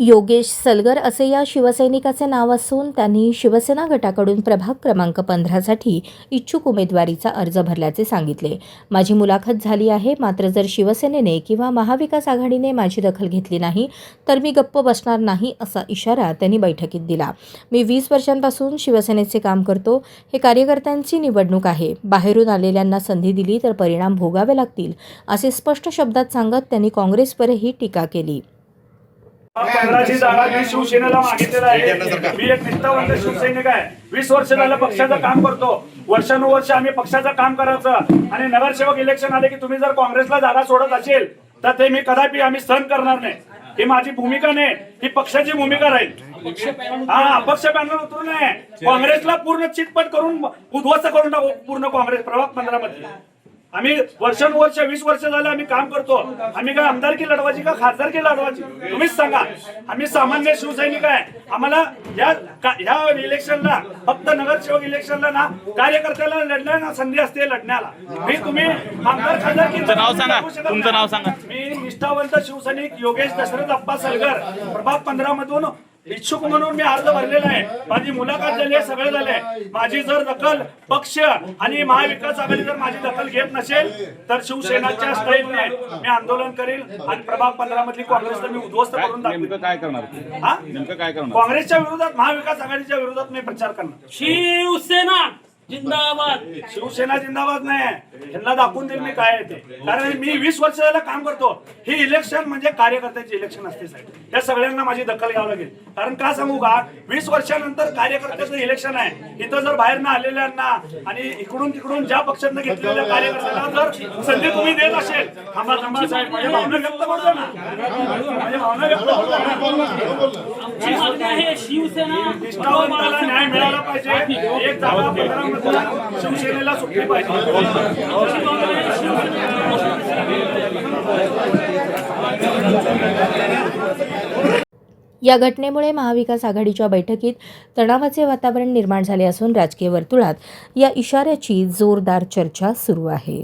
योगेश सलगर असे या शिवसैनिकाचे नाव असून त्यांनी शिवसेना गटाकडून प्रभाग क्रमांक 15साठी इच्छुक उमेदवारीचा अर्ज भरल्याचे सांगितले। माझी मुलाखत झाली आहे, मात्र जर शिवसेनेने किंवा महाविकास आघाडीने माझी दखल घेतली नाही तर मी गप्प बसणार नाही असा इशारा त्यांनी बैठकीत दिला। मी 20 वर्षांपासून शिवसेनेचे काम करतो। हे कार्यकर्त्यांची निवडणूक आहे। बाहेरून आलेल्यांना संधी दिली तर परिणाम भोगावे लागतील असे स्पष्ट शब्दात सांगत त्यांनी काँग्रेसवरही टीका केली। 15ची जागा मी शिवसेनेला मागितलेला आहे। मी एक निष्ठावंत शिवसैनिक आहे। 20 वर्ष झालं पक्षाचं काम करतो। वर्षानुवर्ष आम्ही पक्षाचं काम करायचं आणि नगरसेवक इलेक्शन आले की तुम्ही जर काँग्रेसला जागा सोडत असेल तर ते मी कदापि आम्ही सहन करणार नाही। ही माझी भूमिका नाही, ही पक्षाची भूमिका राहील। अपक्ष पॅनल उतरू नये, काँग्रेसला पूर्ण चितपट करून उद्ध्वस्त करून टाकू पूर्ण काँग्रेस प्रभाग 15 मध्ये। आम्ही वर्षानुवर्ष 20 वर्ष झाले आम्ही काम करतो। आम्ही काय आमदारकी लढवायची का खासदारकी लढवायची तुम्हीच सांगा। आम्ही सामान्य शिवसैनिक आहे। आम्हाला या इलेक्शनला फक्त नगरसेवक इलेक्शनला ना कार्यकर्त्याला लढण्याला संधी असते लढण्याला। मी तुम्ही आमदार खासदार तुमचं नाव सांगा। मी निष्ठावंत शिवसैनिक योगेश दशरथ अप्पा सलगर प्रभाग 15 मधून इच्छुक म्हणून मी अर्ज भरलेला आहे। माझी मुलाखत झाली आहे, सगळे झाले। माझी जर दखल पक्ष आणि महाविकास आघाडी जर माझी दखल घेत नसेल तर शिवसेनाच्या स्टाईलने मी आंदोलन करेल आणि प्रभाग 15 मधली काँग्रेसला मी उद्ध्वस्त करून टाकेल। नेमकं काय करणार? नेमकं काय करणार? काँग्रेसच्या विरोधात महाविकास आघाडीच्या विरोधात मी प्रचार करणार। शिवसेना जिंदाबाद। शिवसेना जिंदाबाद नाही, यांना दाखवून देईल मी काय आहे ते। कारण मी 20 वर्ष झालं काम करतो। ही इलेक्शन म्हणजे कार्यकर्त्याची इलेक्शन असते साहेब। या सगळ्यांना माझी दखल घ्यावी लागेल। कारण का सांगू का, 20 वर्षानंतर कार्यकर्त्याचं इलेक्शन आहे। इथं जर बाहेर न आलेल्यांना आणि इकडून तिकडून ज्या पक्षांना घेतलेल्या कार्यकर्त्यांना जर संधी तुम्ही देत असेल, थांबा साहेब, माझ्या भावना व्यक्त करतो ना, माझ्या भावना व्यक्त करतो। शिवसेना निष्ठावंताला न्याय मिळाला पाहिजे। एक जागा 15 मध्ये शिवसेनेला सुटली पाहिजे। या घटनेमुळे महाविकास आघाडीच्या बैठकीत तणावाचे वातावरण निर्माण झाले असून राजकीय वर्तुळात या इशाऱ्याची जोरदार चर्चा सुरू आहे।